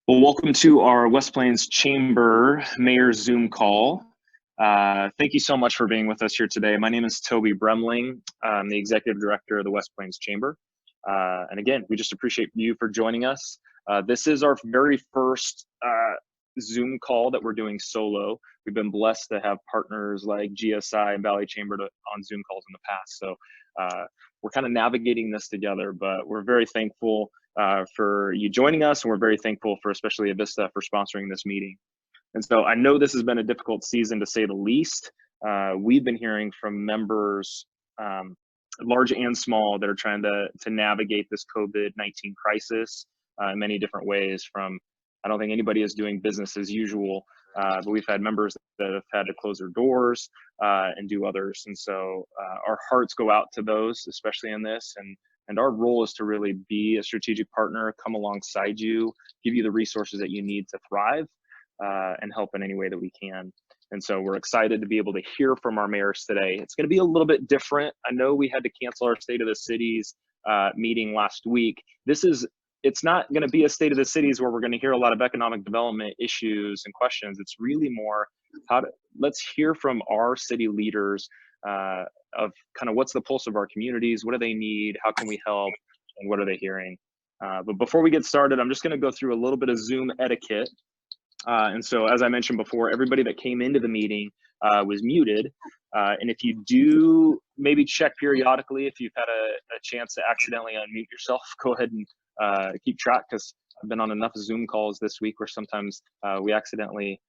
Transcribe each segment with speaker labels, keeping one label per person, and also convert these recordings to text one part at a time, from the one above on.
Speaker 1: Well, welcome to our West Plains Chamber Mayor's Zoom call. Thank you so much for being with us here today. My name is Toby Bremling. I'm the Executive Director of the West Plains Chamber. And again, we just appreciate you for joining us. This is our very first Zoom call that we're doing solo. We've been blessed to have partners like GSI and Valley Chamber on Zoom calls in the past. So we're kind of navigating this together, but we're very thankful for you joining us, and we're very thankful for especially Avista for sponsoring this meeting. And so I know this has been a difficult season to say the least. We've been hearing from members, large and small, that are trying to navigate this COVID-19 crisis in many different ways. From, I don't think anybody is doing business as usual, but we've had members that have had to close their doors and do others. And so our hearts go out to those, especially in this. And our role is to really be a strategic partner, come alongside you, give you the resources that you need to thrive, and help in any way that we can. And so we're excited to be able to hear from our mayors today. It's going to be a little bit different. I know we had to cancel our State of the Cities meeting last week. It's not going to be a State of the Cities where we're going to hear a lot of economic development issues and questions. It's really more let's hear from our city leaders of kind of what's the pulse of our communities, what do they need, how can we help, and what are they hearing. But before we get started, I'm just going to go through a little bit of Zoom etiquette. And so, as I mentioned before, everybody that came into the meeting was muted. And if you do, maybe check periodically if you've had a chance to accidentally unmute yourself, go ahead and keep track, because I've been on enough Zoom calls this week where sometimes we accidentally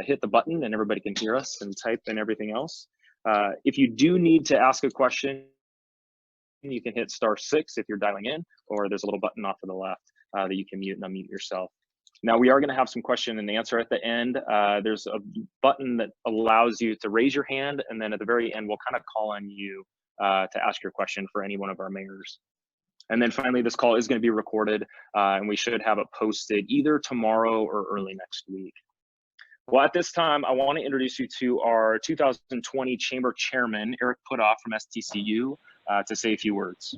Speaker 1: hit the button and everybody can hear us and type and everything else. If you do need to ask a question, you can hit *6 if you're dialing in, or there's a little button off to the left that you can mute and unmute yourself. Now, we are going to have some question and answer at the end. There's a button that allows you to raise your hand, and then at the very end, we'll kind of call on you to ask your question for any one of our mayors. And then finally, this call is going to be recorded, and we should have it posted either tomorrow or early next week. Well, at this time, I want to introduce you to our 2020 Chamber Chairman, Eric Putoff from STCU, to say a few words.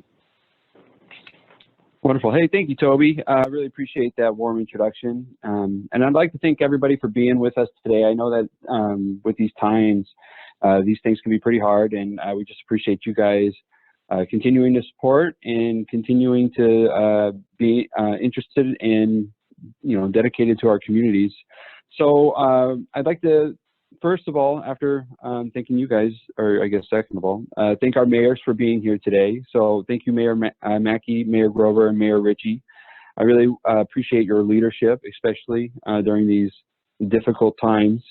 Speaker 2: Wonderful. Hey, thank you, Toby. I really appreciate that warm introduction. And I'd like to thank everybody for being with us today. I know that with these times, these things can be pretty hard, and we just appreciate you guys continuing to support and continuing to be interested and, dedicated to our communities. So I'd like to, first of all, after thanking you guys, or I guess second of all, thank our mayors for being here today. So thank you, Mayor Maike, Mayor Grover, and Mayor Richey. I really appreciate your leadership, especially during these difficult times.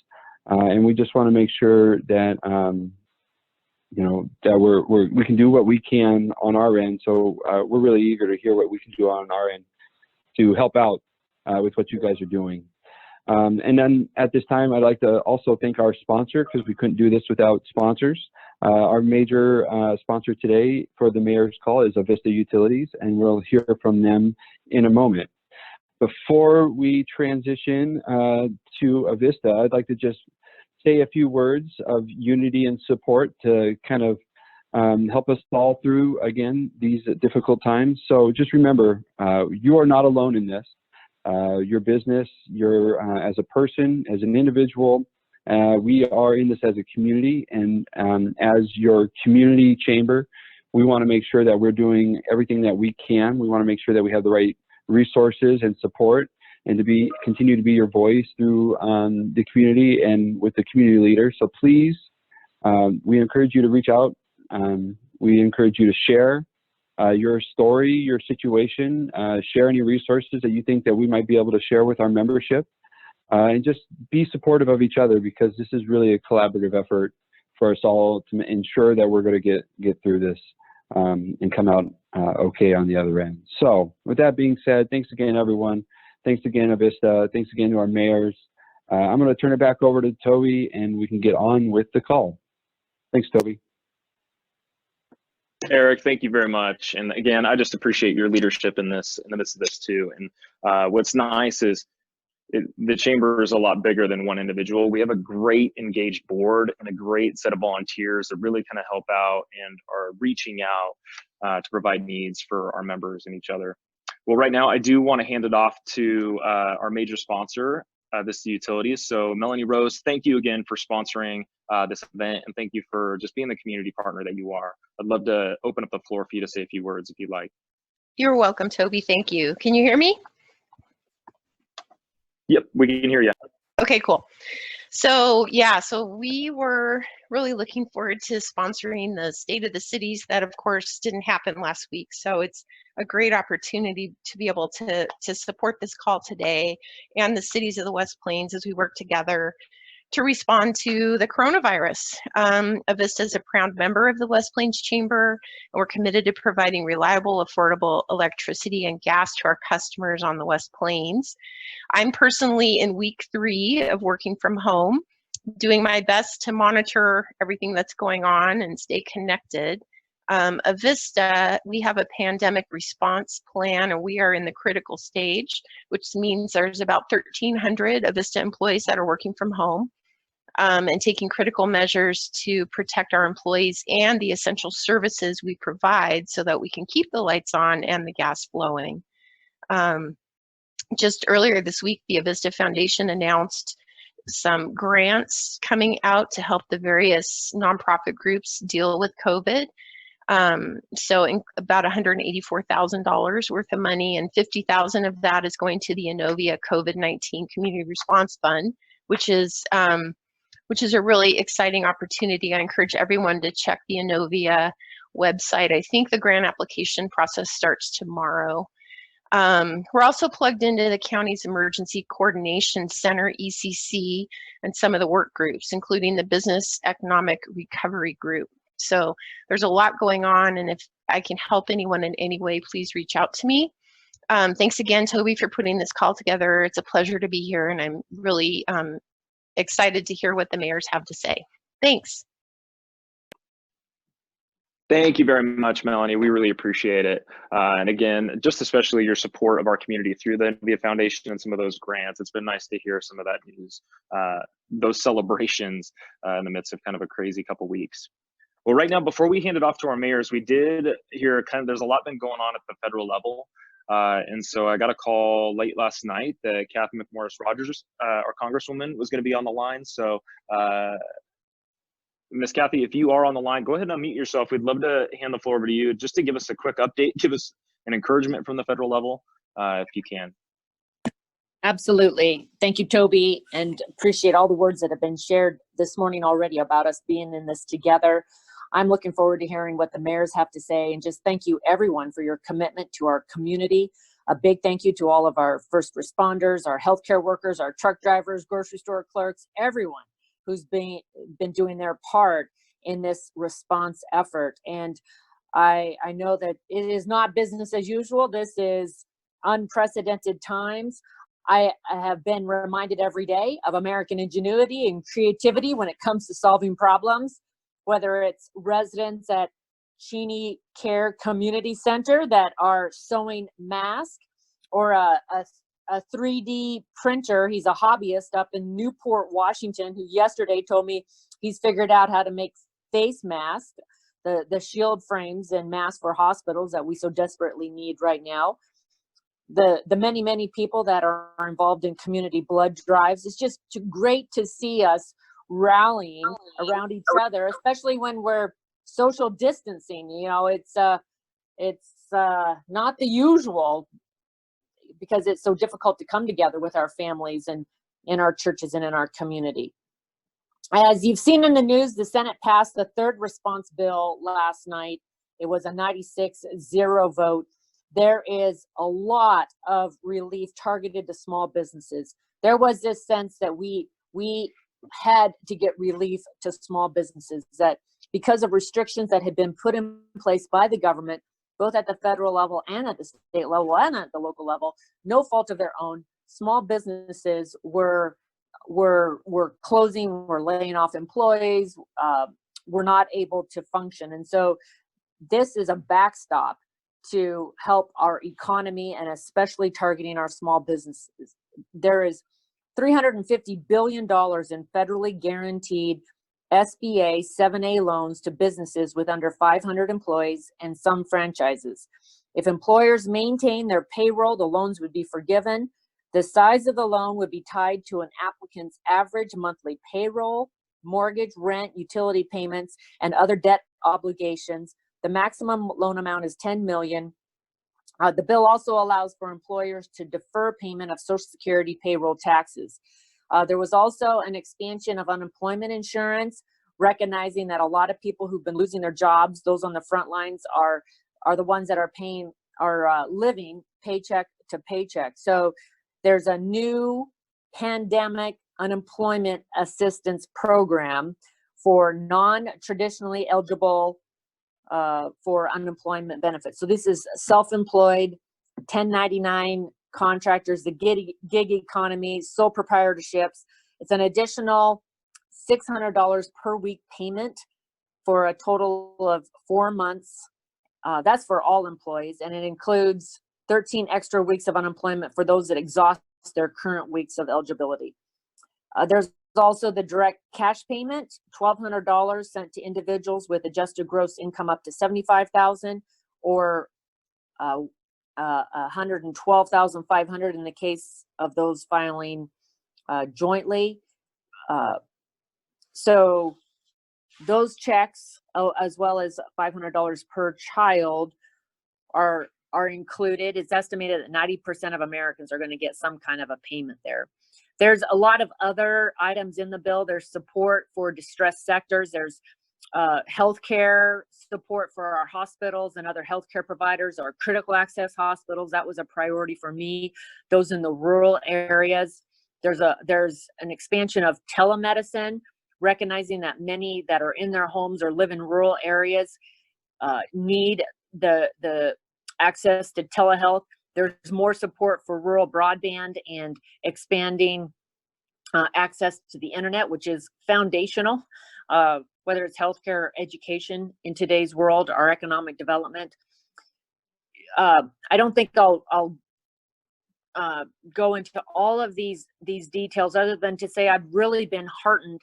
Speaker 2: And we just want to make sure that, that we can do what we can on our end. So we're really eager to hear what we can do on our end to help out with what you guys are doing. And then at this time, I'd like to also thank our sponsor, because we couldn't do this without sponsors. Our major sponsor today for the mayor's call is Avista Utilities, and we'll hear from them in a moment. Before we transition to Avista, I'd like to just say a few words of unity and support to kind of help us all through, again, these difficult times. So just remember, you are not alone in this. Your business, as a person, as an individual, we are in this as a community, and as your community chamber, we want to make sure that we're doing everything that we can. We want to make sure that we have the right resources and support, and to continue to be your voice through the community and with the community leaders. So please, we encourage you to reach out. We encourage you to share your story, your situation, share any resources that you think that we might be able to share with our membership, and just be supportive of each other, because this is really a collaborative effort for us all to ensure that we're going to get through this and come out okay on the other end. So with that being said, thanks again, everyone. Thanks again, Avista. Thanks again to our mayors. I'm going to turn it back over to Toby, and we can get on with the call. Thanks, Toby.
Speaker 1: Eric, thank you very much. And again, I just appreciate your leadership in the midst of this too. And what's nice is the chamber is a lot bigger than one individual. We have a great engaged board and a great set of volunteers that really kind of help out and are reaching out to provide needs for our members and each other. Well, right now I do want to hand it off to our major sponsor, this is the utilities. So Melanie Rose, thank you again for sponsoring this event, and thank you for just being the community partner that you are. I'd love to open up the floor for you to say a few words if you'd like.
Speaker 3: You're welcome, Toby. Thank you. Can you hear me?
Speaker 1: Yep, we can hear you.
Speaker 3: Okay, cool. So yeah, so we were really looking forward to sponsoring the State of the Cities. That of course didn't happen last week. So it's a great opportunity to be able to support this call today and the cities of the West Plains as we work together to respond to the coronavirus. Avista is a proud member of the West Plains Chamber, and we're committed to providing reliable, affordable electricity and gas to our customers on the West Plains. I'm personally in week 3 of working from home, doing my best to monitor everything that's going on and stay connected. Avista, we have a pandemic response plan, and we are in the critical stage, which means there's about 1,300 Avista employees that are working from home. And taking critical measures to protect our employees and the essential services we provide so that we can keep the lights on and the gas flowing. Just earlier this week, the Avista Foundation announced some grants coming out to help the various nonprofit groups deal with COVID. So about $184,000 worth of money, and $50,000 of that is going to the Innovia COVID-19 Community Response Fund, which is a really exciting opportunity. I encourage everyone to check the Innovia website. I think the grant application process starts tomorrow. We're also plugged into the county's Emergency Coordination Center, ECC, and some of the work groups, including the Business Economic Recovery Group. So there's a lot going on, and if I can help anyone in any way, please reach out to me. Thanks again, Toby, for putting this call together. It's a pleasure to be here, and I'm really excited to hear what the mayors have to say. Thanks.
Speaker 1: Thank you very much, Melanie. We really appreciate it. And again, just especially your support of our community through the Innovia Foundation and some of those grants. It's been nice to hear some of that news, those celebrations in the midst of kind of a crazy couple weeks. Well, right now, before we hand it off to our mayors, we did hear there's a lot been going on at the federal level. And so I got a call late last night that Cathy McMorris Rodgers, our Congresswoman, was going to be on the line. So Miss Cathy, if you are on the line, go ahead and unmute yourself. We'd love to hand the floor over to you just to give us a quick update, give us an encouragement from the federal level, if you can.
Speaker 4: Absolutely. Thank you, Toby, and appreciate all the words that have been shared this morning already about us being in this together. I'm looking forward to hearing what the mayors have to say, and just thank you everyone for your commitment to our community. A big thank you to all of our first responders, our healthcare workers, our truck drivers, grocery store clerks, everyone who's been doing their part in this response effort. And I know that it is not business as usual. This is unprecedented times. I have been reminded every day of American ingenuity and creativity when it comes to solving problems, whether it's residents at Cheney Care Community Center that are sewing masks, or a 3D printer. He's a hobbyist up in Newport, Washington, who yesterday told me he's figured out how to make face masks, the shield frames and masks for hospitals that we so desperately need right now. The many people that are involved in community blood drives. It's just great to see us rallying around each other, especially when we're social distancing. You know, it's not the usual, because it's so difficult to come together with our families and in our churches and in our community. As you've seen in the news, the Senate passed the third response bill last night. It was a 96-0 vote. There is a lot of relief targeted to small businesses. There was this sense that we had to get relief to small businesses, that because of restrictions that had been put in place by the government, both at the federal level and at the state level and at the local level, no fault of their own, small businesses were closing, were laying off employees, were not able to function. And so this is a backstop to help our economy, and especially targeting our small businesses. There is $350 billion in federally guaranteed SBA 7A loans to businesses with under 500 employees and some franchises. If employers maintain their payroll, the loans would be forgiven. The size of the loan would be tied to an applicant's average monthly payroll, mortgage, rent, utility payments, and other debt obligations. The maximum loan amount is $10 million. The bill also allows for employers to defer payment of Social Security payroll taxes. There was also an expansion of unemployment insurance, recognizing that a lot of people who've been losing their jobs, those on the front lines, are the ones that are living paycheck to paycheck. So there's a new pandemic unemployment assistance program for non-traditionally eligible for unemployment benefits. So this is self-employed, 1099 contractors, the gig economy, sole proprietorships. It's an additional $600 per week payment for a total of 4 months. That's for all employees, and it includes 13 extra weeks of unemployment for those that exhaust their current weeks of eligibility. There's also the direct cash payment, $1,200 sent to individuals with adjusted gross income up to $75,000, or $112,500 in the case of those filing jointly. So those checks, as well as $500 per child, are included. It's estimated that 90% of Americans are going to get some kind of a payment there. There's a lot of other items in the bill. There's support for distressed sectors. There's healthcare support for our hospitals and other healthcare providers, our critical access hospitals. That was a priority for me. Those in the rural areas. There's an expansion of telemedicine, recognizing that many that are in their homes or live in rural areas need the access to telehealth. There's more support for rural broadband and expanding access to the internet, which is foundational, whether it's healthcare or education in today's world or economic development. I don't think I'll go into all of these details, other than to say I've really been heartened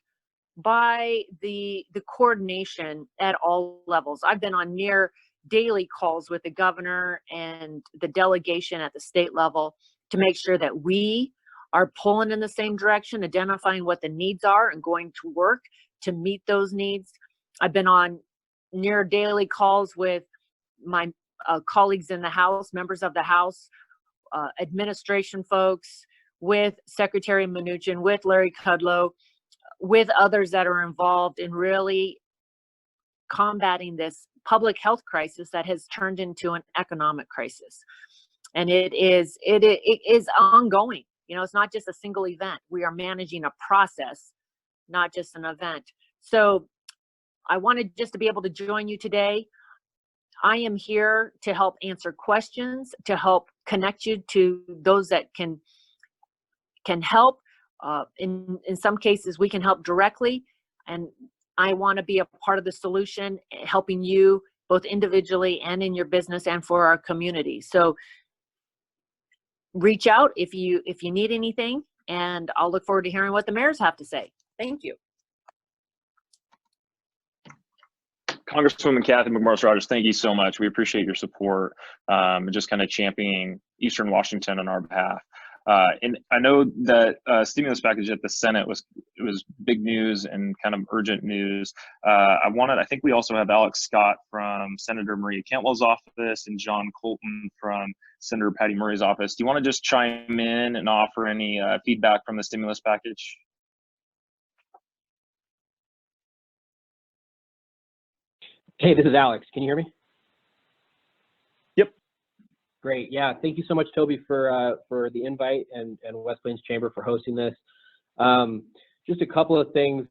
Speaker 4: by the coordination at all levels. I've been on near daily calls with the governor and the delegation at the state level to make sure that we are pulling in the same direction, identifying what the needs are and going to work to meet those needs. I've been on near daily calls with my colleagues in the House, members of the House, administration folks, with Secretary Mnuchin, with Larry Kudlow, with others that are involved in really combating this public health crisis that has turned into an economic crisis. And it is ongoing. You know, it's not just a single event. We are managing a process, not just an event. So I wanted just to be able to join you today. I am here to help answer questions, to help connect you to those that can help. In some cases, we can help directly, and I want to be a part of the solution, helping you both individually and in your business and for our community. So reach out if you need anything, and I'll look forward to hearing what the mayors have to say. Thank you.
Speaker 1: Congresswoman Cathy McMorris Rodgers, thank you so much. We appreciate your support and just kind of championing Eastern Washington on our behalf. And I know that stimulus package at the Senate was big news and kind of urgent news. I think we also have Alex Scott from Senator Maria Cantwell's office and John Colton from Senator Patty Murray's office. Do you want to just chime in and offer any feedback from the stimulus package?
Speaker 5: Hey, this is Alex. Can you hear me?
Speaker 1: Yep.
Speaker 5: Great. Yeah. Thank you so much, Toby, for the invite, and West Plains Chamber for hosting this. Just a couple of things.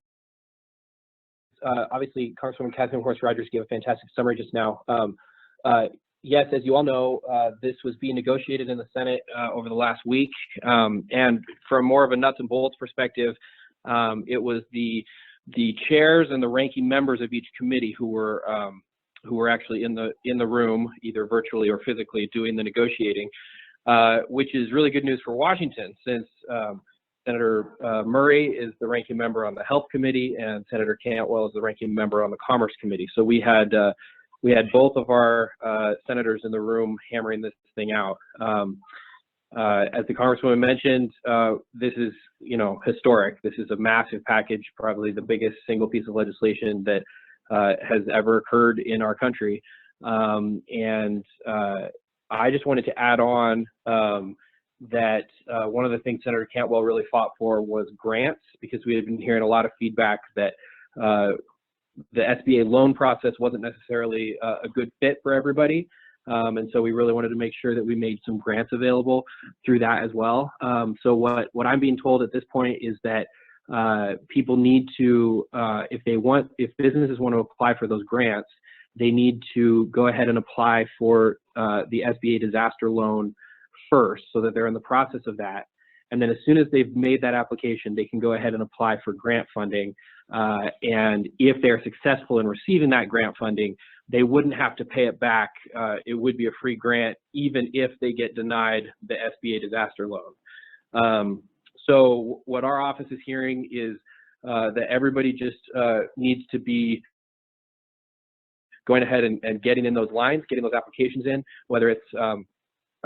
Speaker 5: Obviously, Congresswoman Cathy McMorris Rodgers gave a fantastic summary just now. Yes, as you all know, this was being negotiated in the Senate over the last week. And from more of a nuts and bolts perspective, it was the chairs and the ranking members of each committee who were actually in the room, either virtually or physically, doing the negotiating, which is really good news for Washington, since Senator Murray is the ranking member on the Health Committee and Senator Cantwell is the ranking member on the Commerce Committee. So we had we had both of our senators in the room hammering this thing out. As the Congresswoman mentioned, this is, historic. This is a massive package, probably the biggest single piece of legislation that has ever occurred in our country. And I just wanted to add on that one of the things Senator Cantwell really fought for was grants, because we had been hearing a lot of feedback that the SBA loan process wasn't necessarily a good fit for everybody. And so we really wanted to make sure that we made some grants available through that as well. So what I'm being told at this point is that people need to, if businesses want to apply for those grants, they need to go ahead and apply for the SBA disaster loan first, so that they're in the process of that. And then as soon as they've made that application, they can go ahead and apply for grant funding. And if they're successful in receiving that grant funding, they wouldn't have to pay it back. It would be a free grant, even if they get denied the SBA disaster loan. So what our office is hearing is that everybody just needs to be going ahead and getting in those lines, getting those applications in, whether it's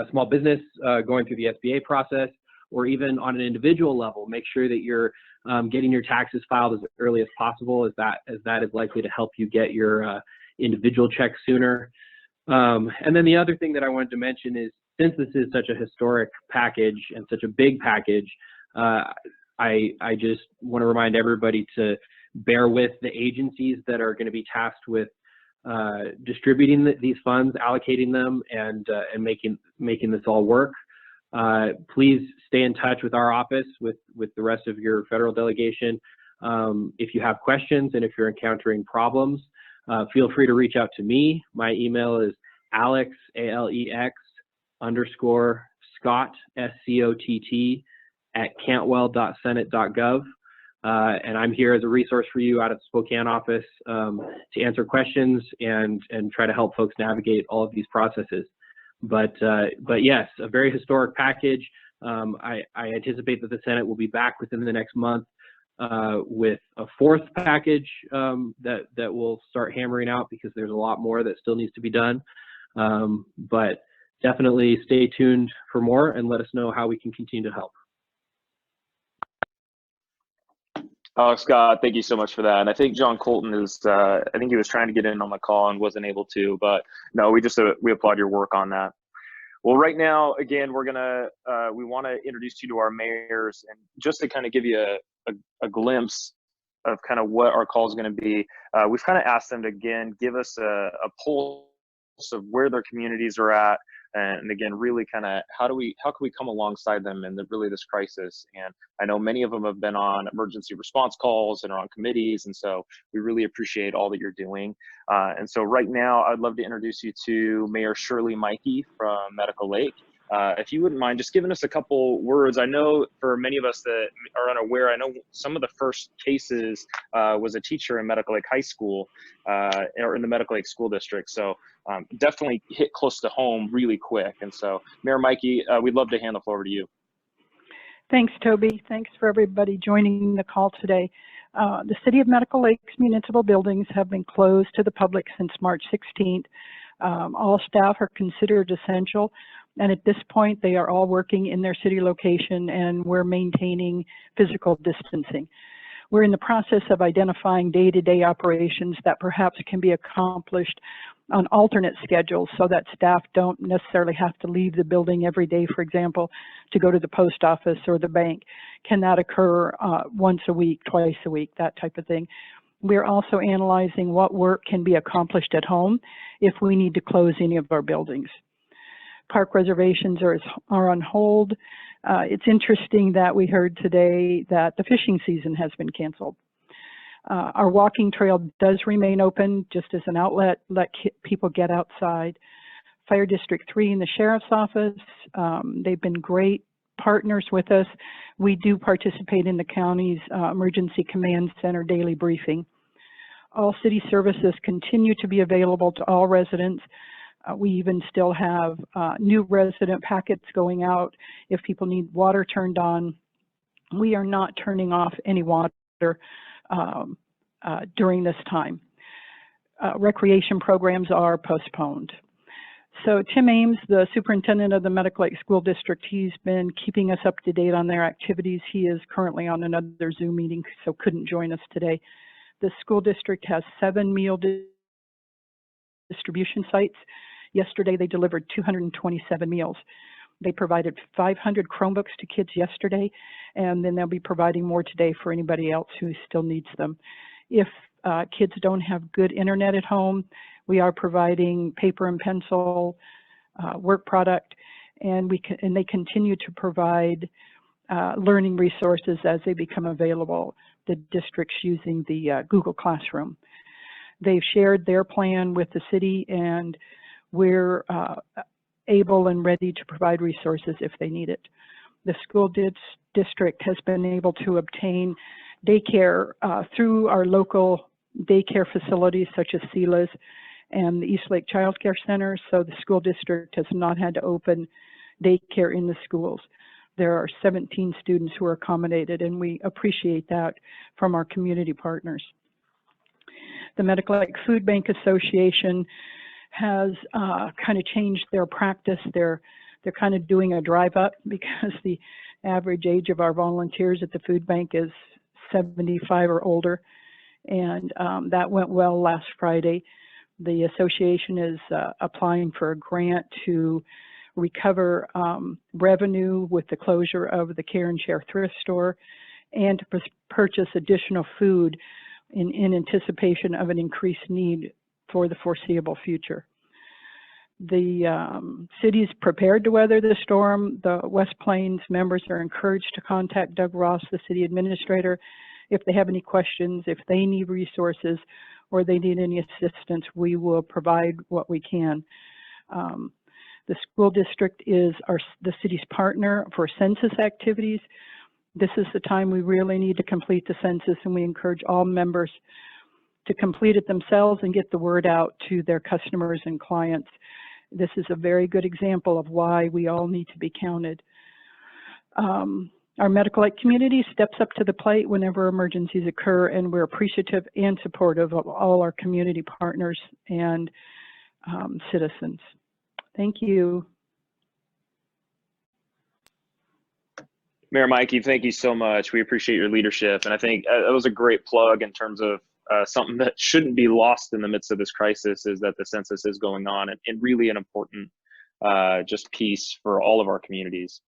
Speaker 5: a small business going through the SBA process, or even on an individual level. Make sure that you're getting your taxes filed as early as possible, as that is likely to help you get your individual check sooner. And then the other thing that I wanted to mention is, since this is such a historic package and such a big package, I just want to remind everybody to bear with the agencies that are going to be tasked with distributing these funds, allocating them, and making this all work. Please stay in touch with our office, with the rest of your federal delegation. If you have questions and if you're encountering problems, feel free to reach out to me. My email is alex, ALEX, _Scott, SCOTT, @cantwell.senate.gov. And I'm here as a resource for you out of the Spokane office to answer questions and try to help folks navigate all of these processes. But yes, a very historic package. I anticipate that the Senate will be back within the next month with a fourth package that we'll start hammering out, because there's a lot more that still needs to be done. But definitely stay tuned for more and let us know how we can continue to help.
Speaker 1: Scott, thank you so much for that. And I think John Colton is, I think he was trying to get in on the call and wasn't able to, but no, we applaud your work on that. Well, right now, again, we want to introduce you to our mayors, and just to kind of give you a glimpse of kind of what our call is going to be, we've kind of asked them to, again, give us a pulse of where their communities are at, and again, really kind of how can we come alongside them in really this crisis. And I know many of them have been on emergency response calls and are on committees, and so we really appreciate all that you're doing. And so right now, I'd love to introduce you to Mayor Shirley Maike from Medical Lake. If you wouldn't mind just giving us a couple words. I know for many of us that are unaware, I know some of the first cases was a teacher in Medical Lake High School or in the Medical Lake School District. So definitely hit close to home really quick. And so Mayor Maike, we'd love to hand the floor over to you.
Speaker 6: Thanks, Toby. Thanks for everybody joining the call today. The City of Medical Lake's municipal buildings have been closed to the public since March 16th. All staff are considered essential, and at this point they are all working in their city location, and we're maintaining physical distancing. We're in the process of identifying day-to-day operations that perhaps can be accomplished on alternate schedules, so that staff don't necessarily have to leave the building every day, for example, to go to the post office or the bank. Can that occur once a week, twice a week, that type of thing? We're also analyzing what work can be accomplished at home if we need to close any of our buildings. Park reservations are on hold. It's interesting that we heard today that the fishing season has been canceled. Our walking trail does remain open just as an outlet, let people get outside. Fire District 3 and the Sheriff's Office, they've been great partners with us. We do participate in the county's Emergency Command Center daily briefing. All city services continue to be available to all residents. We even still have new resident packets going out if people need water turned on. We are not turning off any water during this time. recreation programs are postponed. So Tim Ames, the superintendent of the Medical Lake School District, he's been keeping us up to date on their activities. He is currently on another Zoom meeting, so couldn't join us today. The school district has 7 meal distribution sites. Yesterday, they delivered 227 meals. They provided 500 Chromebooks to kids yesterday, and then they'll be providing more today for anybody else who still needs them. If kids don't have good internet at home, we are providing paper and pencil, work product, and they continue to provide learning resources as they become available. The district's using the Google Classroom. They've shared their plan with the city, and we're able and ready to provide resources if they need it. The school district has been able to obtain daycare through our local daycare facilities such as SELA's and the East Lake Child Care Center, so the school district has not had to open daycare in the schools. There are 17 students who are accommodated, and we appreciate that from our community partners. The Medical Lake Food Bank Association has kind of changed their practice. They're kind of doing a drive up because the average age of our volunteers at the food bank is 75 or older, and that went well last Friday. The association is applying for a grant to recover revenue with the closure of the Care and Share thrift store and to purchase additional food in anticipation of an increased need for the foreseeable future. The city's prepared to weather the storm. The West Plains members are encouraged to contact Doug Ross, the city administrator, if they have any questions, if they need resources, or they need any assistance. We will provide what we can. The school district is the city's partner for census activities. This is the time we really need to complete the census, and we encourage all members to complete it themselves and get the word out to their customers and clients. This is a very good example of why we all need to be counted. Our Medical Lake community steps up to the plate whenever emergencies occur, and we're appreciative and supportive of all our community partners and citizens. Thank you.
Speaker 1: Mayor Maike, thank you so much. We appreciate your leadership. And I think that was a great plug in terms of something that shouldn't be lost in the midst of this crisis, is that the census is going on, and really an important just piece for all of our communities.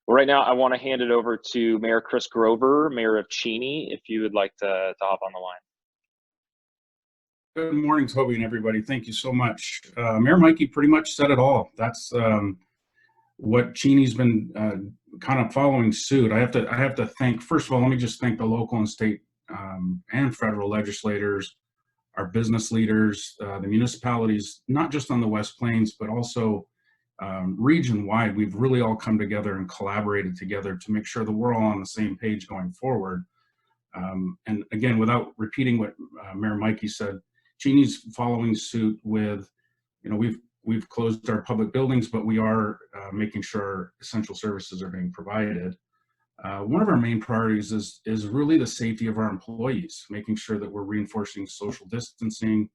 Speaker 1: Well, right now, I want to hand it over to Mayor Chris Grover, Mayor of Cheney, if you would like to hop on the line.
Speaker 7: Good morning, Toby and everybody. Thank you so much. Mayor Maike pretty much said it all. That's what Cheney's been kind of following suit. I have to thank, first of all, let me just thank the local and state and federal legislators, our business leaders, the municipalities, not just on the West Plains, but also region-wide. We've really all come together and collaborated together to make sure that we're all on the same page going forward. And again, without repeating what Mayor Maike said, Cheney's following suit with, you know, we've closed our public buildings, but we are making sure essential services are being provided. One of our main priorities is really the safety of our employees, making sure that we're reinforcing social distancing,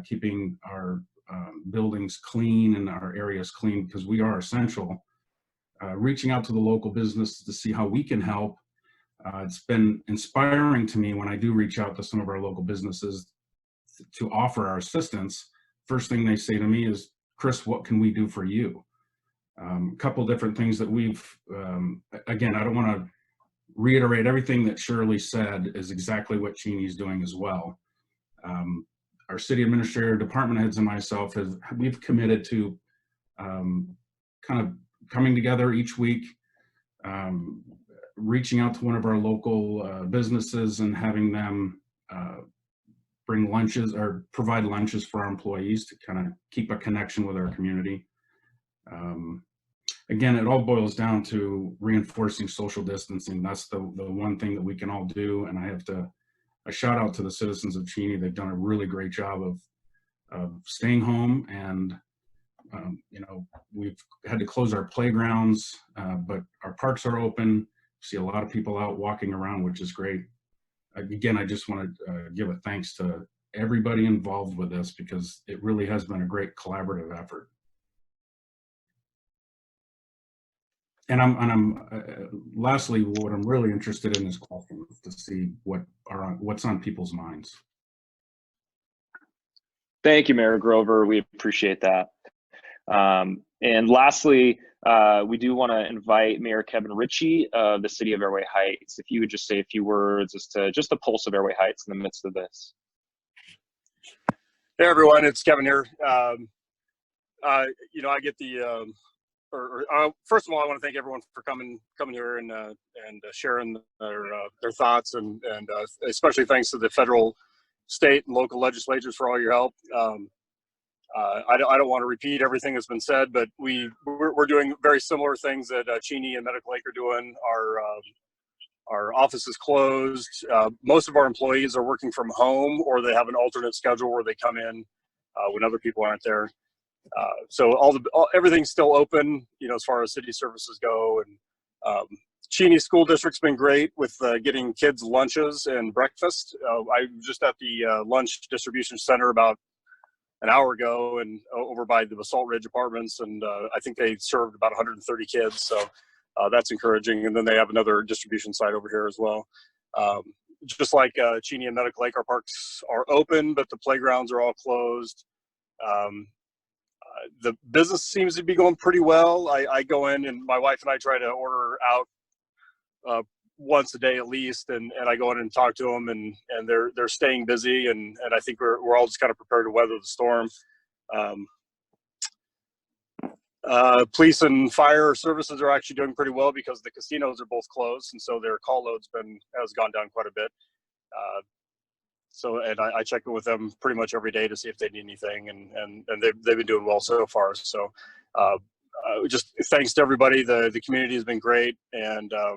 Speaker 7: keeping our buildings clean and our areas clean, because we are essential. Reaching out to the local businesses to see how we can help. It's been inspiring to me when I do reach out to some of our local businesses to offer our assistance. First thing they say to me is, Chris, what can we do for you? A couple different things that we've, again, I don't want to reiterate everything that Shirley said, is exactly what Cheney's doing as well. Our city administrator, department heads, and myself, we've committed to kind of coming together each week, reaching out to one of our local businesses and having them bring lunches or provide lunches for our employees to kind of keep a connection with our community. Again, it all boils down to reinforcing social distancing. That's the one thing that we can all do. And I have to a shout out to the citizens of Cheney. They've done a really great job of staying home. And, you know, we've had to close our playgrounds, but our parks are open. See a lot of people out walking around, which is great. Again, I just want to give a thanks to everybody involved with this, because it really has been a great collaborative effort. And lastly, what I'm really interested in is questions to see what's on people's minds.
Speaker 1: Thank you, Mayor Grover. We appreciate that. And lastly, we do want to invite Mayor Kevin Richey of the City of Airway Heights. If you would just say a few words as to just the pulse of Airway Heights in the midst of this.
Speaker 8: Hey everyone, it's Kevin here. You know, I get the first of all, I want to thank everyone for coming here and sharing their thoughts, and especially thanks to the federal, state, and local legislatures for all your help. I don't want to repeat everything that's been said, but we're doing very similar things that Cheney and Medical Lake are doing. Our office is closed. Most of our employees are working from home, or they have an alternate schedule where they come in when other people aren't there. So everything's still open, you know, as far as city services go. And Cheney School District's been great with getting kids lunches and breakfast. I was just at the lunch distribution center about an hour ago, and over by the Basalt Ridge Apartments, and I think they served about 130 kids. So that's encouraging. And then they have another distribution site over here as well. Just like Cheney and Medical Lake, our parks are open, but the playgrounds are all closed. The business seems to be going pretty well. I go in, and my wife and I try to order out once a day at least, and I go in and talk to them, and they're staying busy, and I think we're all just kind of prepared to weather the storm. Police and fire services are actually doing pretty well because the casinos are both closed, and so their call load's has gone down quite a bit. And I check in with them pretty much every day to see if they need anything, and they've been doing well so far. So just thanks to everybody. The community has been great, and I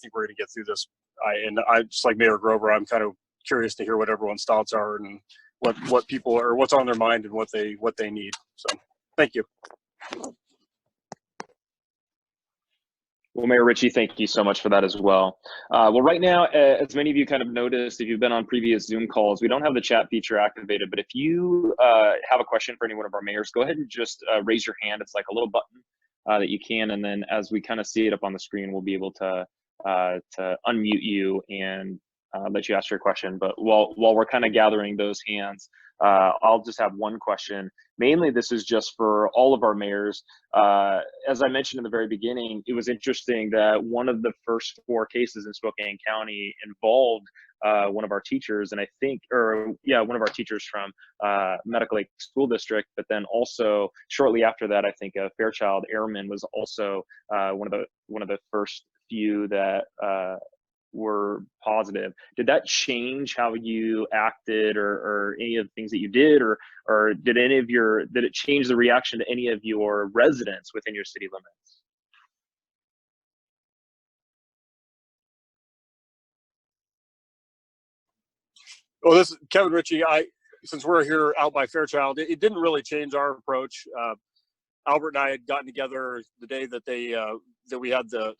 Speaker 8: think we're going to get through this. I just like Mayor Grover, I'm kind of curious to hear what everyone's thoughts are, and what people are, what's on their mind, and what they need. So thank you.
Speaker 1: Well, Mayor Richey, thank you so much for that as well. Well, right now, as many of you kind of noticed, if you've been on previous Zoom calls, we don't have the chat feature activated, but if you have a question for any one of our mayors, go ahead and just raise your hand. It's like a little button that you can, and then as we kind of see it up on the screen, we'll be able to unmute you and let you ask your question. But while we're kind of gathering those hands, I'll just have one question. Mainly, this is just for all of our mayors. As I mentioned in the very beginning, it was interesting that one of the first 4 cases in Spokane County involved one of our teachers, and one of our teachers from Medical Lake School District. But then also shortly after that, I think a Fairchild Airman was also one of the first few that were positive. Did that change how you acted, or any of the things that you did, or did it change the reaction to any of your residents within your city limits?
Speaker 8: Well, this is Kevin Richey. Since we're here out by Fairchild, it didn't really change our approach. Albert and I had gotten together the day that that we had the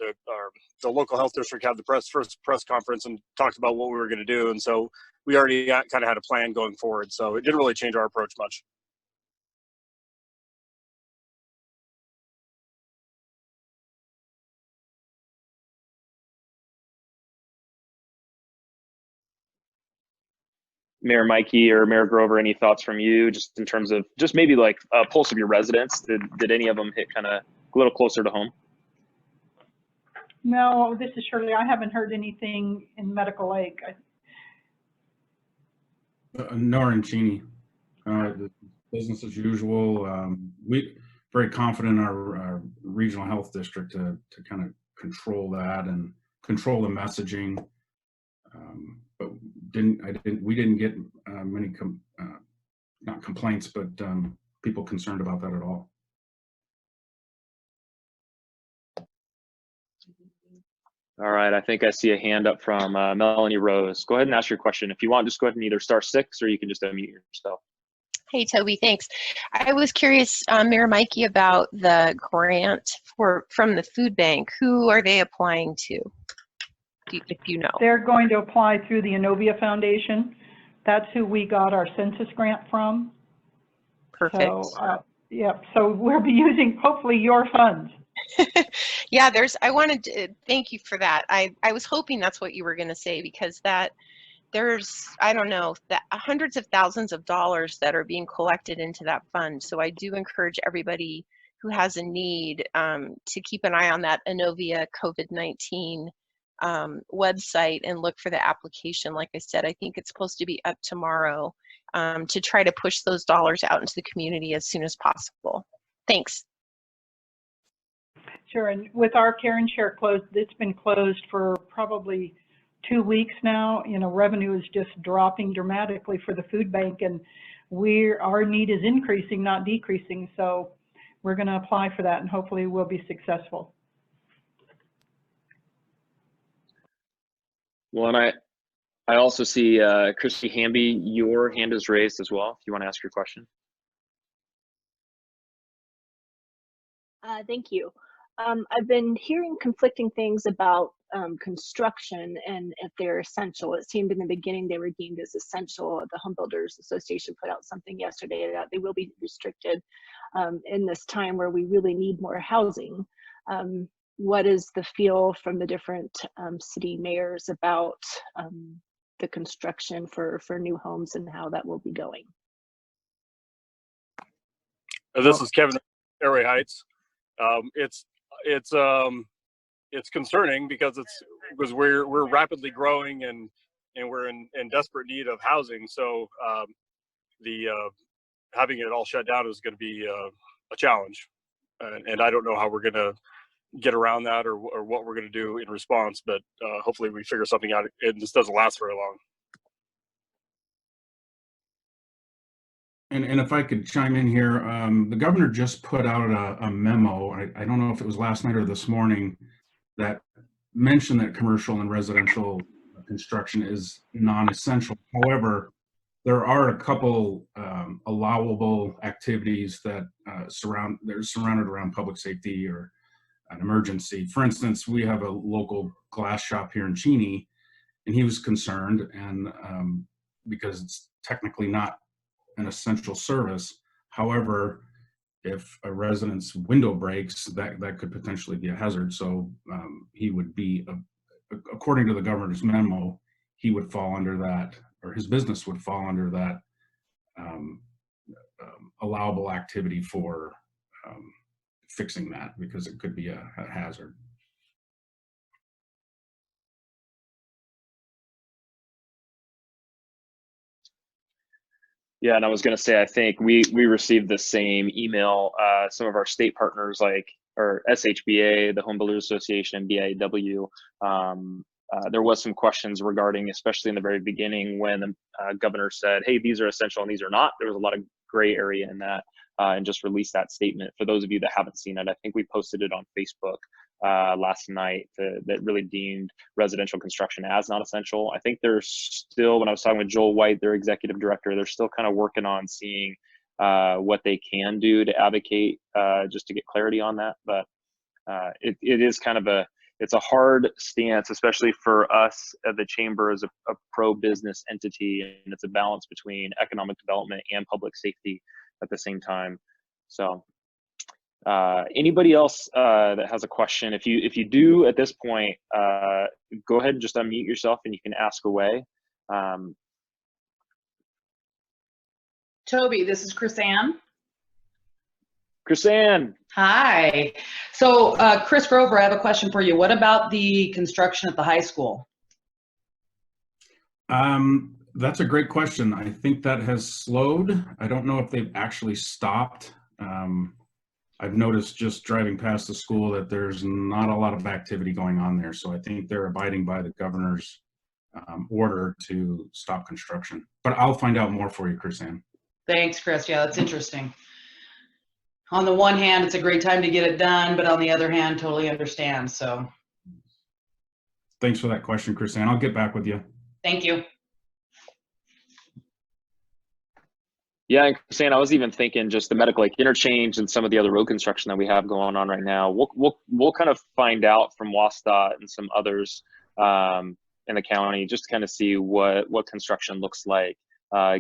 Speaker 8: local health district had the first press conference and talked about what we were going to do, and so we already kind of had a plan going forward. So it didn't really change our approach much.
Speaker 1: Mayor Maike or Mayor Grover, any thoughts from you, just in terms of just maybe like a pulse of your residents? Did any of them hit kind of a little closer to home?
Speaker 6: No, this is Shirley. I haven't heard anything in Medical Lake.
Speaker 7: Nor in Cheney. Business as usual. We very confident in our regional health district to kind of control that and control the messaging. But we didn't get many not complaints, but people concerned about that at all.
Speaker 1: All right, I think I see a hand up from Melanie Rose. Go ahead and ask your question. If you want, just go ahead and either *6 or you can just unmute yourself.
Speaker 3: Hey, Toby, thanks. I was curious, Mayor Maike, about the grant from the food bank. Who are they applying to, if you know?
Speaker 6: They're going to apply through the Inovia Foundation. That's who we got our census grant from.
Speaker 3: Perfect.
Speaker 6: So, yeah, so we'll be using hopefully your funds.
Speaker 3: Yeah, I wanted to thank you for that. I was hoping that's what you were going to say, because there's, I don't know, hundreds of thousands of dollars that are being collected into that fund. So I do encourage everybody who has a need to keep an eye on that Innovia COVID-19 website and look for the application. Like I said, I think it's supposed to be up tomorrow to try to push those dollars out into the community as soon as possible. Thanks.
Speaker 6: Sure, and with our Care and Share closed, it's been closed for probably 2 weeks now. You know, revenue is just dropping dramatically for the food bank, and our need is increasing, not decreasing. So we're going to apply for that, and hopefully we'll be successful.
Speaker 1: Well, and I also see Christy Hamby, your hand is raised as well, if you want to ask your question.
Speaker 9: Thank you. I've been hearing conflicting things about construction and if they're essential. It seemed in the beginning they were deemed as essential. The Home Builders Association put out something yesterday that they will be restricted in this time where we really need more housing. What is the feel from the different city mayors about the construction for new homes and how that will be going?
Speaker 8: This is Kevin, Airway Heights. It's concerning because we're rapidly growing and we're in desperate need of housing. So having it all shut down is going to be a challenge, and I don't know how we're going to get around that or what we're going to do in response. But hopefully we figure something out, and this doesn't last very long.
Speaker 7: And if I could chime in here, the governor just put out a memo, I don't know if it was last night or this morning, that mentioned that commercial and residential construction is non-essential. However, there are a couple allowable activities that they're surrounded around public safety or an emergency. For instance, we have a local glass shop here in Cheney, and he was concerned, and because it's technically not an essential service. However, if a resident's window breaks, that could potentially be a hazard. So he would be, according to the governor's memo, he would fall under that, or his business would fall under that allowable activity for fixing that, because it could be a hazard.
Speaker 1: Yeah, and I was going to say, I think we received the same email. Some of our state partners, like or SHBA, the Home Builders Association, BIW, there was some questions regarding, especially in the very beginning when the governor said, hey, these are essential and these are not. There was a lot of gray area in that, and just released that statement. For those of you that haven't seen it, I think we posted it on Facebook last night that really deemed residential construction as not essential. I think there's still, when I was talking with Joel White, their executive director, they're still kind of working on seeing what they can do to advocate just to get clarity on that. But it is kind of it's a hard stance, especially for us at the chamber as a pro-business entity, and it's a balance between economic development and public safety at the same time. So anybody else that has a question, if you do at this point, go ahead and just unmute yourself and you can ask away.
Speaker 10: Toby, this is Chris-Ann.
Speaker 1: Chris-Ann.
Speaker 10: Hi. So Chris Grover, I have a question for you. What about the construction at the high school?
Speaker 7: That's a great question. I think that has slowed. I don't know if they've actually stopped. I've noticed just driving past the school that there's not a lot of activity going on there. So I think they're abiding by the governor's order to stop construction. But I'll find out more for you, Chris-Ann.
Speaker 10: Thanks, Chris. Yeah, that's interesting. On the one hand, it's a great time to get it done, but on the other hand, totally understand. So
Speaker 7: thanks for that question, Chris-Ann. I'll get back with you.
Speaker 10: Thank you.
Speaker 1: Yeah, and Chris-Ann, I was even thinking just the Medical Lake interchange and some of the other road construction that we have going on right now. We'll kind of find out from WSDOT and some others in the county, just to kind of see what construction looks like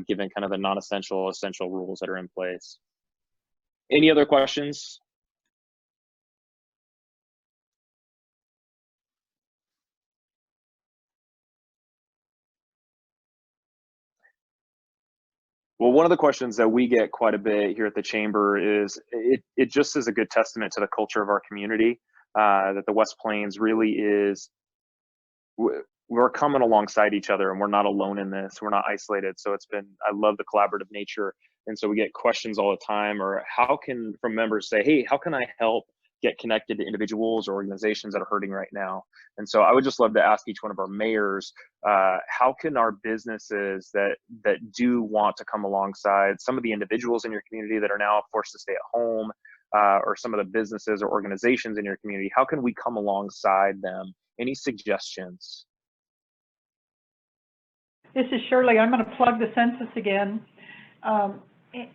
Speaker 1: given kind of the non-essential, essential rules that are in place. Any other questions? Well, one of the questions that we get quite a bit here at the Chamber is, it just is a good testament to the culture of our community, that the West Plains really is, we're coming alongside each other, and we're not alone in this. We're not isolated. So it's been, I love the collaborative nature. And so we get questions all the time, or from members say, hey, how can I help get connected to individuals or organizations that are hurting right now? And so I would just love to ask each one of our mayors, how can our businesses that do want to come alongside some of the individuals in your community that are now forced to stay at home, or some of the businesses or organizations in your community, how can we come alongside them? Any suggestions?
Speaker 6: This is Shirley. I'm going to plug the census again.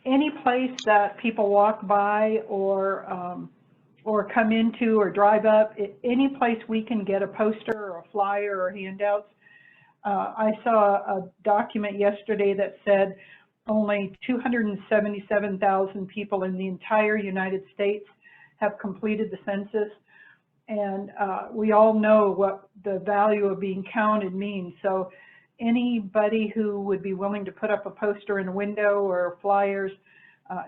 Speaker 6: Any place that people walk by or come into or drive up, any place we can get a poster or a flyer or handouts. I saw a document yesterday that said only 277,000 people in the entire United States have completed the census. And we all know what the value of being counted means. So anybody who would be willing to put up a poster in a window or flyers,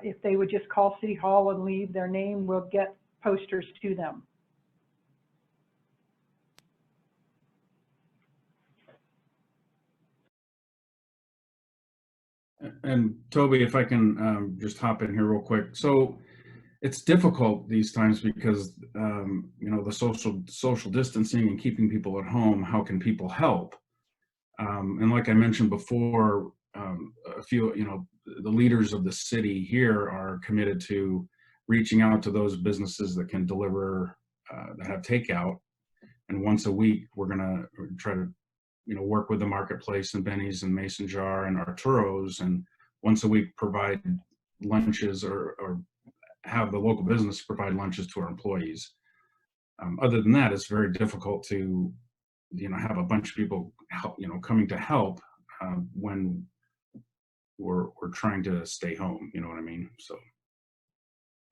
Speaker 6: if they would just call City Hall and leave their name, we'll get posters to them.
Speaker 7: And Toby, if I can just hop in here real quick. So it's difficult these times because you know, the social distancing and keeping people at home. How can people help? And like I mentioned before, a few, you know, the leaders of the city here are committed to reaching out to those businesses that can deliver, that have takeout. And once a week, we're gonna try to, you know, work with the marketplace and Benny's and Mason Jar and Arturo's, and once a week provide lunches or have the local business provide lunches to our employees. Other than that, it's very difficult to, you know, have a bunch of people help, you know, coming to help when we're trying to stay home. You know what I mean? So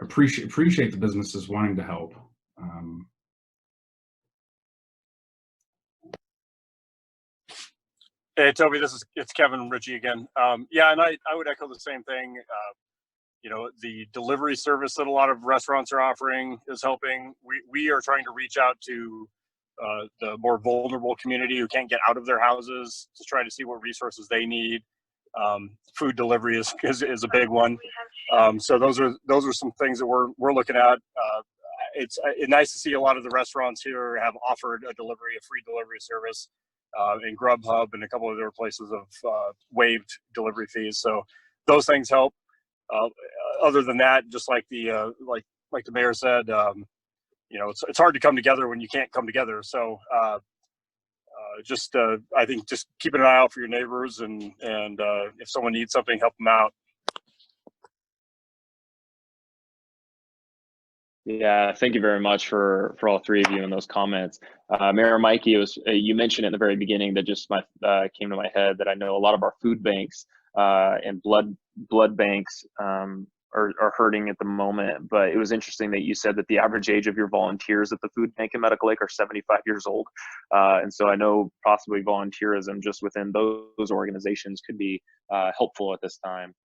Speaker 7: appreciate the businesses wanting to help.
Speaker 8: Hey, Toby, it's Kevin Richey again. Yeah, and I would echo the same thing. You know, the delivery service that a lot of restaurants are offering is helping. We are trying to reach out to the more vulnerable community who can't get out of their houses to try to see what resources they need. Food delivery is a big one. So those are some things that we're looking at. It's nice to see a lot of the restaurants here have offered a free delivery service, and Grubhub and a couple of other places have waived delivery fees. So those things help. Other than that, just like the like the mayor said, you know, it's hard to come together when you can't come together. So I think just keeping an eye out for your neighbors, and if someone needs something, help them out.
Speaker 1: Yeah, thank you very much for all three of you in those comments. Mayor Maike, you mentioned at the very beginning that just came to my head that I know a lot of our food banks and blood banks are hurting at the moment. But it was interesting that you said that the average age of your volunteers at the food bank in Medical Lake are 75 years old. And so I know possibly volunteerism just within those organizations could be helpful at this time.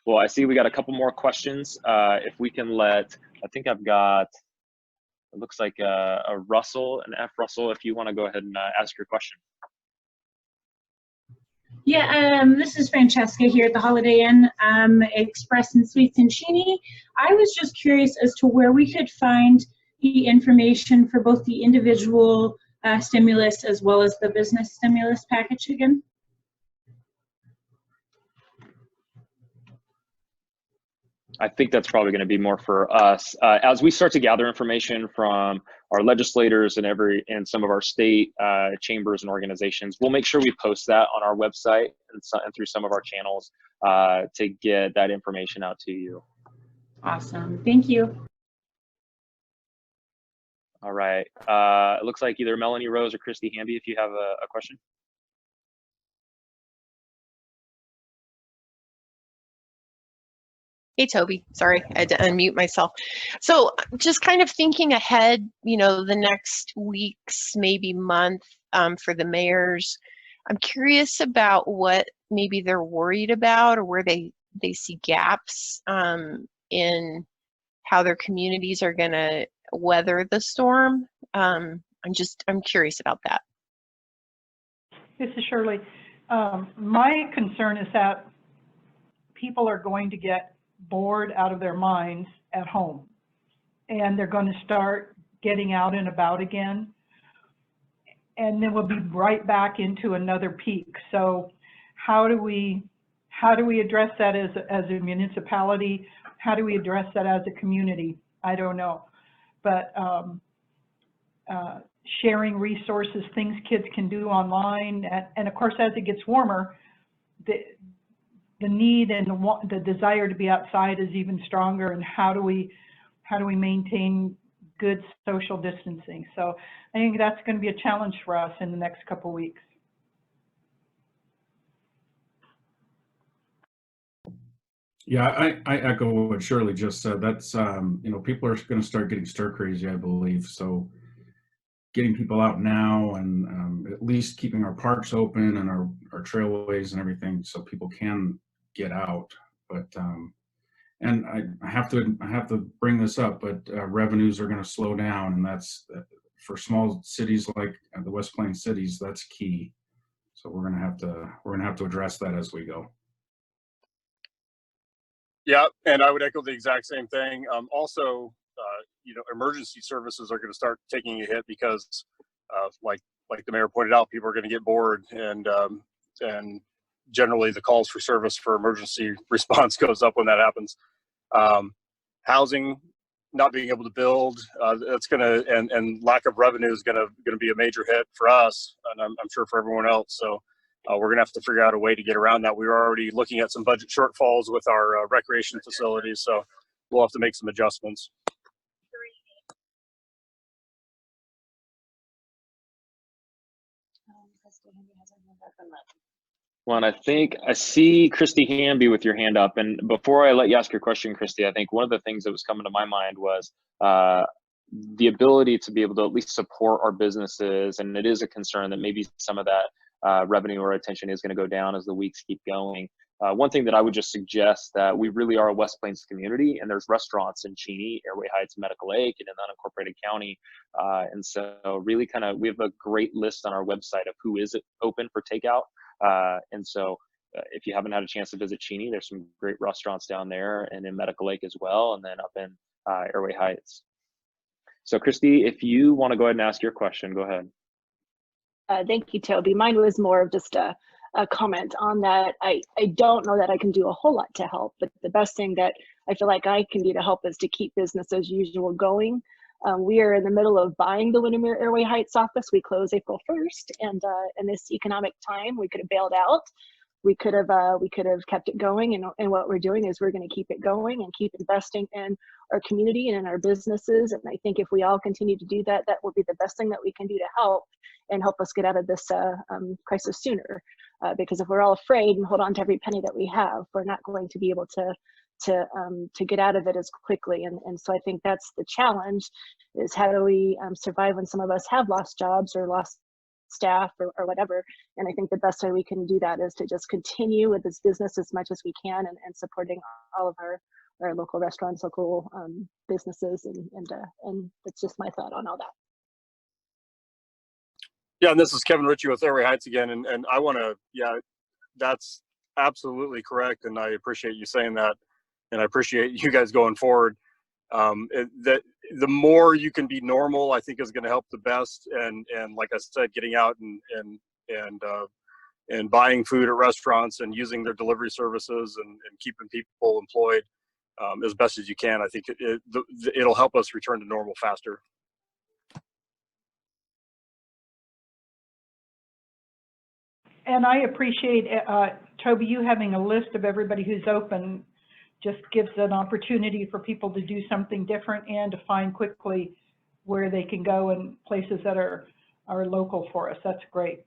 Speaker 1: Well, I see we got a couple more questions. If we can I think I've got, it looks like a Russell, an F. Russell, if you want to go ahead and ask your question.
Speaker 11: Yeah, this is Francesca here at the Holiday Inn Express and Suites in Cheney. I was just curious as to where we could find the information for both the individual stimulus as well as the business stimulus package again.
Speaker 1: I think that's probably going to be more for us. As we start to gather information from our legislators and some of our state chambers and organizations, we'll make sure we post that on our website and through some of our channels to get that information out to you.
Speaker 11: Awesome. Thank you.
Speaker 1: All right. It looks like either Melanie Rose or Christy Hamby, if you have a question.
Speaker 3: Hey, Toby. Sorry, I had to unmute myself. So just kind of thinking ahead, you know, the next weeks, maybe month for the mayors, I'm curious about what maybe they're worried about or where they see gaps in how their communities are going to weather the storm. I'm curious about that.
Speaker 6: This is Shirley. My concern is that people are going to get bored out of their minds at home, and they're going to start getting out and about again, and then we'll be right back into another peak. So how do we address that as a municipality? How do we address that as a community? I don't know, but sharing resources, things kids can do online, and of course as it gets warmer, the need and the desire to be outside is even stronger. And how do we maintain good social distancing? So I think that's going to be a challenge for us in the next couple of weeks.
Speaker 7: Yeah, I echo what Shirley just said. That's you know, people are going to start getting stir crazy, I believe. So getting people out now, and at least keeping our parks open and our trailways and everything, so people can get out. But and I have to bring this up, but revenues are going to slow down, and that's for small cities like the West Plains cities. That's key. So we're going to have to address that as we go.
Speaker 8: Yeah, and I would echo the exact same thing. Also, you know, emergency services are going to start taking a hit because, like the mayor pointed out, people are going to get bored, and generally the calls for service for emergency response goes up when that happens. Housing, not being able to build, that's going to, and lack of revenue is going to be a major hit for us, and I'm sure for everyone else. So we're going to have to figure out a way to get around that. We were already looking at some budget shortfalls with our recreation facilities, so we'll have to make some adjustments.
Speaker 1: Well, and I think I see Christy Hamby with your hand up. And before I let you ask your question, Christy, I think one of the things that was coming to my mind was the ability to be able to at least support our businesses. And it is a concern that maybe some of that revenue or attention is going to go down as the weeks keep going. One thing that I would just suggest, that we really are a West Plains community, and there's restaurants in Cheney, Airway Heights, Medical Lake, and in unincorporated county. And so really we have a great list on our website of who is open for takeout. And so if you haven't had a chance to visit Cheney, there's some great restaurants down there, and in Medical Lake as well, and then up in Airway Heights. So Christy, if you want to go ahead and ask your question, go ahead.
Speaker 9: Thank you, Toby. Mine was more of just a comment on that. I don't know that I can do a whole lot to help, but the best thing that I feel like I can do to help is to keep business as usual going. We are in the middle of buying the Windermere Airway Heights office. We close April 1st, and in this economic time, we could have bailed out. We could have kept it going, and what we're doing is we're going to keep it going and keep investing in our community and in our businesses. And I think if we all continue to do that, that will be the best thing that we can do to help us get out of this crisis sooner. Because if we're all afraid and hold on to every penny that we have, we're not going to be able to get out of it as quickly. And so I think that's the challenge, is how do we survive when some of us have lost jobs or lost staff or whatever. And I think the best way we can do that is to just continue with this business as much as we can, and supporting all of our local restaurants, local businesses, and that's just my thought on all that.
Speaker 8: Yeah, and this is Kevin Richey with Airway Heights again, and I want to, yeah, that's absolutely correct, and I appreciate you saying that, and I appreciate you guys going forward. That the more you can be normal, I think, is going to help the best. And like I said, getting out and buying food at restaurants and using their delivery services and keeping people employed as best as you can, I think it'll help us return to normal faster.
Speaker 6: And I appreciate, Toby, you having a list of everybody who's open. Just gives an opportunity for people to do something different and to find quickly where they can go and places that are local for us. That's great.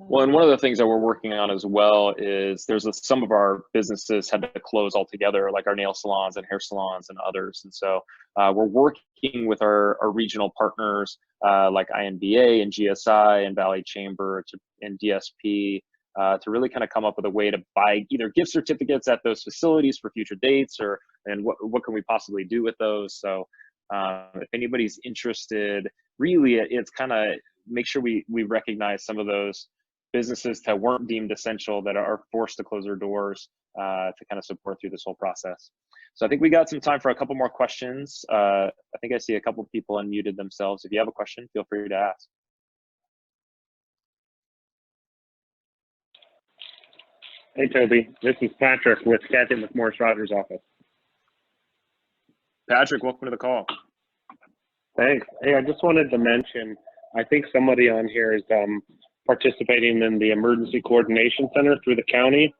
Speaker 1: Well, and one of the things that we're working on as well is some of our businesses had to close altogether, like our nail salons and hair salons and others. And so we're working with our regional partners like INBA and GSI and Valley Chamber and DSP to really kind of come up with a way to buy either gift certificates at those facilities for future dates, and what can we possibly do with those. So if anybody's interested, really it's kind of make sure we recognize some of those businesses that weren't deemed essential that are forced to close their doors to kind of support through this whole process. So I think we got some time for a couple more questions. I think I see a couple of people unmuted themselves. If you have a question, feel free to ask.
Speaker 12: Hey, Toby. This is Patrick with Cathy McMorris Rodgers' office.
Speaker 1: Patrick, welcome to the call.
Speaker 12: Thanks. Hey, I just wanted to mention, I think somebody on here is participating in the Emergency Coordination Center through the county.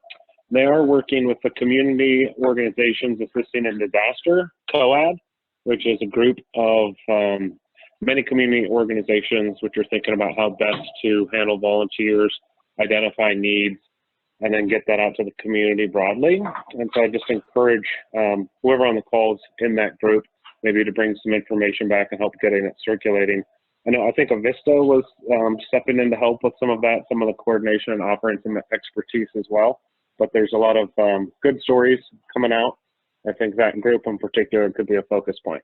Speaker 12: They are working with the Community Organizations Assisting in Disaster, COAD, which is a group of many community organizations which are thinking about how best to handle volunteers, identify needs, and then get that out to the community broadly. And so I just encourage whoever on the call is in that group, maybe to bring some information back and help getting it circulating. I think Avista was stepping in to help with some of that, some of the coordination and offering some expertise as well. But there's a lot of good stories coming out. I think that group in particular could be a focus point.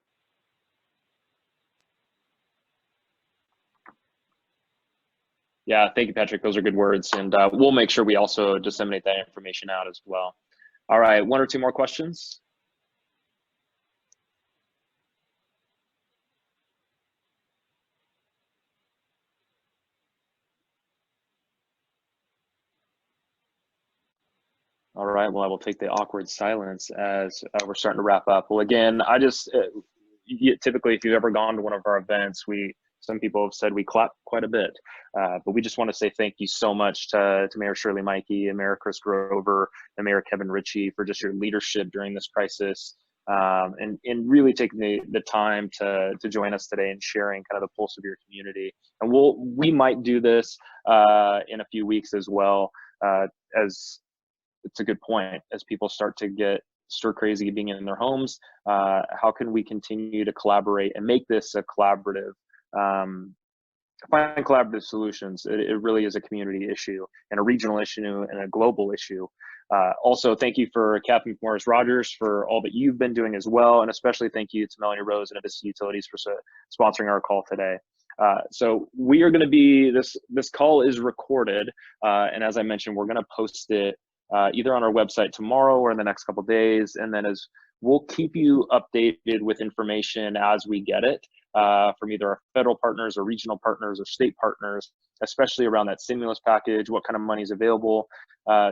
Speaker 1: Yeah, thank you, Patrick. Those are good words. And we'll make sure we also disseminate that information out as well. All right, one or two more questions. All right, well, I will take the awkward silence as we're starting to wrap up. Well, again, I just, typically, if you've ever gone to one of our events, some people have said we clap quite a bit, but we just want to say thank you so much to Mayor Shirley Maike and Mayor Chris Grover and Mayor Kevin Richey for just your leadership during this crisis, and really taking the time to join us today and sharing kind of the pulse of your community. And we might do this in a few weeks as well, as it's a good point. As people start to get stir crazy being in their homes, how can we continue to collaborate and make this a collaborative, find collaborative solutions? It really is a community issue and a regional issue and a global issue. Also, thank you for Cathy McMorris Rodgers for all that you've been doing as well, and especially thank you to Melanie Rose and Avista Utilities for sponsoring our call today. So we are going to be, this call is recorded, and as I mentioned, we're going to post it either on our website tomorrow or in the next couple of days, and then we'll keep you updated with information as we get it from either our federal partners or regional partners or state partners, especially around that stimulus package, what kind of money is available.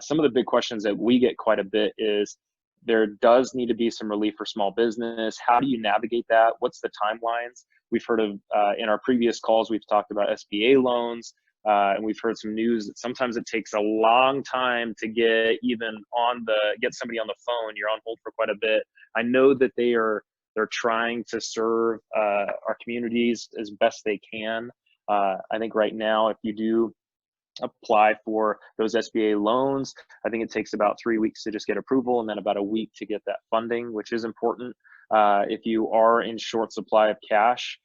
Speaker 1: Some of the big questions that we get quite a bit is there does need to be some relief for small business. How do you navigate that? What's the timelines? We've heard of, in our previous calls, we've talked about SBA loans. And we've heard some news that sometimes it takes a long time to get somebody on the phone. You're on hold for quite a bit. I know that they're trying to serve our communities as best they can. I think right now, if you do apply for those SBA loans, I think it takes about 3 weeks to just get approval and then about a week to get that funding, which is important. If you are in short supply of cash,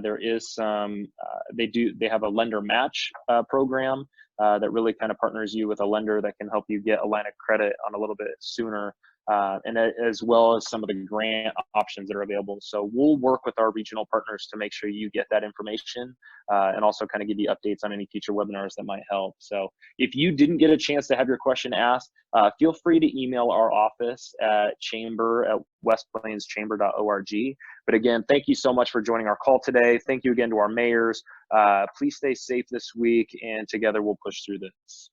Speaker 1: there is some, they have a lender match program that really kind of partners you with a lender that can help you get a line of credit on a little bit sooner, and as well as some of the grant options that are available. So we'll work with our regional partners to make sure you get that information and also kind of give you updates on any future webinars that might help. So if you didn't get a chance to have your question asked, feel free to email our office at chamber@westplainschamber.org. But again, thank you so much for joining our call today. Thank you again to our mayors. Please stay safe this week, and together we'll push through this.